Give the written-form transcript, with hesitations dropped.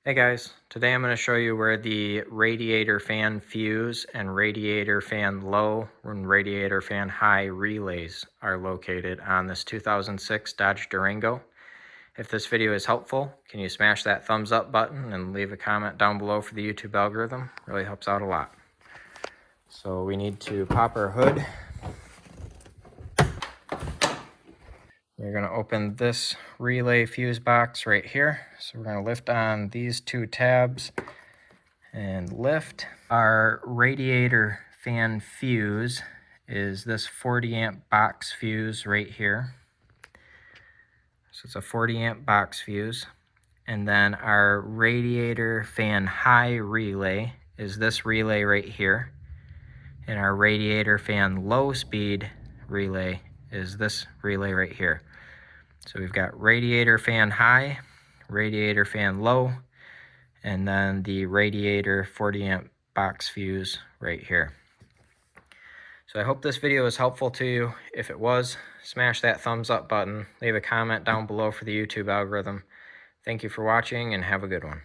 Hey guys, today I'm going to show you where the radiator fan fuse and radiator fan low and radiator fan high relays are located on this 2006 Dodge Durango. If this video is helpful, can you smash that thumbs up button and leave a comment down below for the YouTube algorithm? Really helps out a lot. So we need to pop our hood. We're going to open this relay fuse box right here. So we're going to lift on these two tabs and lift. Our radiator fan fuse is this 40 amp box fuse right here. So it's a 40 amp box fuse. And then our radiator fan high relay is this relay right here. And our radiator fan low speed relay is this relay right here. So we've got radiator fan high, radiator fan low, and then the radiator 40 amp box fuse right here. So I hope this video is helpful to you. If it was, smash that thumbs up button, leave a comment down below for the YouTube algorithm. Thank you for watching and have a good one.